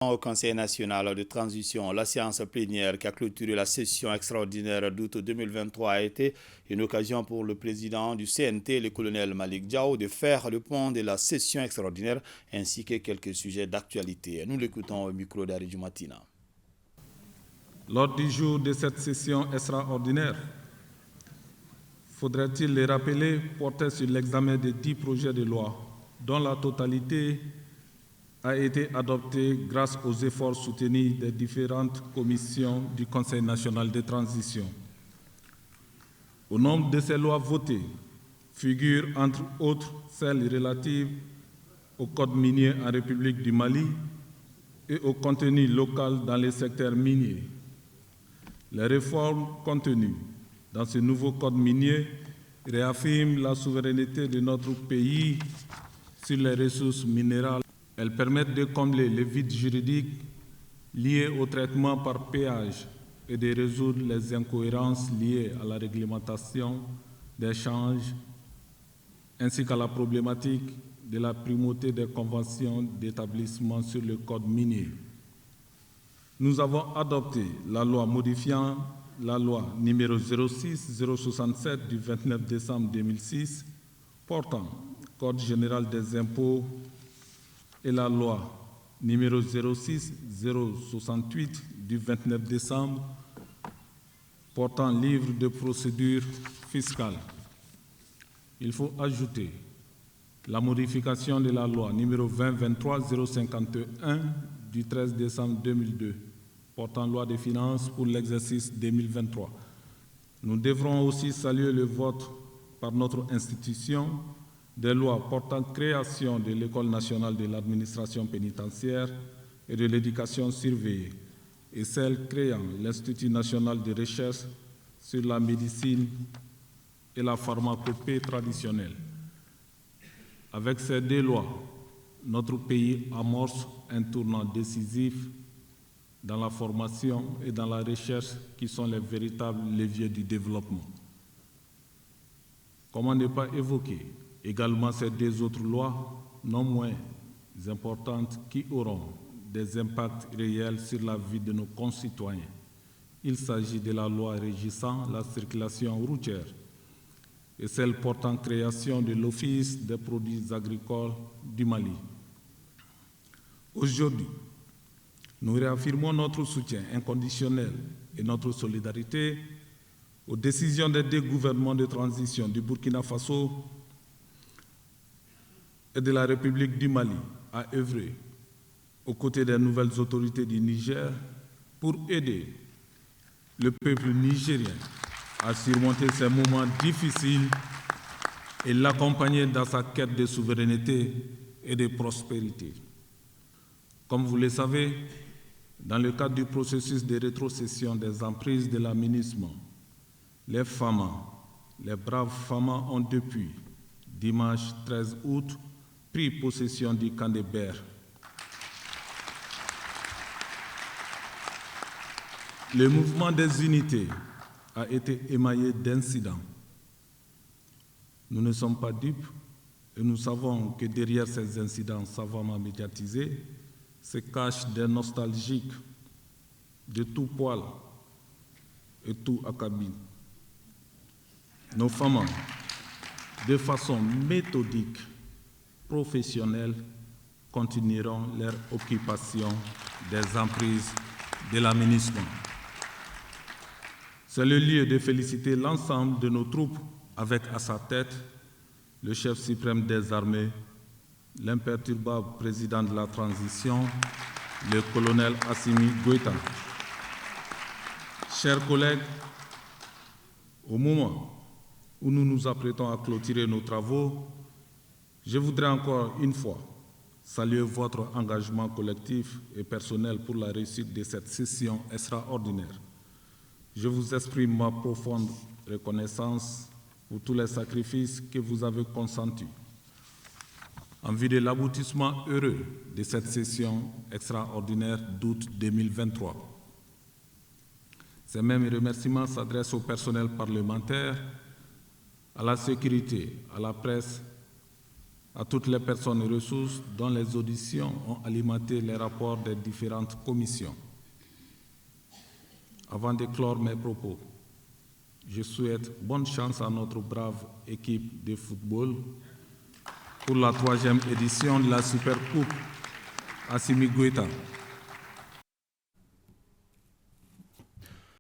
Au Conseil national de transition, la séance plénière qui a clôturé la session extraordinaire d'août 2023 a été une occasion pour le président du CNT, le colonel Malick Diao, de faire le point de la session extraordinaire ainsi que quelques sujets d'actualité. Nous l'écoutons au micro d'Ari Matina. Lors du jour de cette session extraordinaire, faudrait-il les rappeler, portait sur l'examen de 10 projets de loi, dont la totalité a été adoptée grâce aux efforts soutenus des différentes commissions du Conseil national de transition. Au nombre de ces lois votées figurent entre autres celles relatives au Code minier en République du Mali et au contenu local dans les secteurs miniers. Les réformes contenues dans ce nouveau Code minier réaffirment la souveraineté de notre pays sur les ressources minérales. Elles permettent de combler les vides juridiques liés au traitement par péage et de résoudre les incohérences liées à la réglementation des changes ainsi qu'à la problématique de la primauté des conventions d'établissement sur le code minier. Nous avons adopté la loi modifiant la loi numéro 06-067 du 29 décembre 2006 portant Code général des impôts et la loi numéro 06-068 du 29 décembre portant livre de procédure fiscale. Il faut ajouter la modification de la loi numéro 20-23-051 du 13 décembre 2002 portant loi des finances pour l'exercice 2023. Nous devrons aussi saluer le vote par notre institution des lois portant création de l'École nationale de l'administration pénitentiaire et de l'éducation surveillée et celle créant l'Institut national de recherche sur la médecine et la pharmacopée traditionnelle. Avec ces deux lois, notre pays amorce un tournant décisif dans la formation et dans la recherche qui sont les véritables leviers du développement. Comment ne pas évoquer également ces deux autres lois, non moins importantes, qui auront des impacts réels sur la vie de nos concitoyens. Il s'agit de la loi régissant la circulation routière et celle portant création de l'Office des produits agricoles du Mali. Aujourd'hui, nous réaffirmons notre soutien inconditionnel et notre solidarité aux décisions des deux gouvernements de transition du Burkina Faso et de la République du Mali à œuvrer aux côtés des nouvelles autorités du Niger pour aider le peuple nigérien à surmonter ces moments difficiles et l'accompagner dans sa quête de souveraineté et de prospérité. Comme vous le savez, dans le cadre du processus de rétrocession des emprises de l'aménagement, les FAMA, les braves FAMA ont depuis dimanche 13 août pris possession du camp de Ber. Le mouvement des unités a été émaillé d'incidents. Nous ne sommes pas dupes et nous savons que derrière ces incidents savamment médiatisés se cachent des nostalgiques de tout poil et tout acabit. Nos femmes, de façon méthodique, professionnelle, continueront leur occupation des emprises de l'aménagement. C'est le lieu de féliciter l'ensemble de nos troupes avec à sa tête le chef suprême des armées, l'imperturbable président de la transition, le colonel Assimi Goïta. Chers collègues, au moment où nous nous apprêtons à clôturer nos travaux, je voudrais encore une fois saluer votre engagement collectif et personnel pour la réussite de cette session extraordinaire. Je vous exprime ma profonde reconnaissance pour tous les sacrifices que vous avez consentis en vue de l'aboutissement heureux de cette session extraordinaire d'août 2023. Ces mêmes remerciements s'adressent au personnel parlementaire, à la sécurité, à la presse, à toutes les personnes ressources dont les auditions ont alimenté les rapports des différentes commissions. Avant de clore mes propos, je souhaite bonne chance à notre brave équipe de football pour la 3e édition de la Supercoupe Assimi Goïta.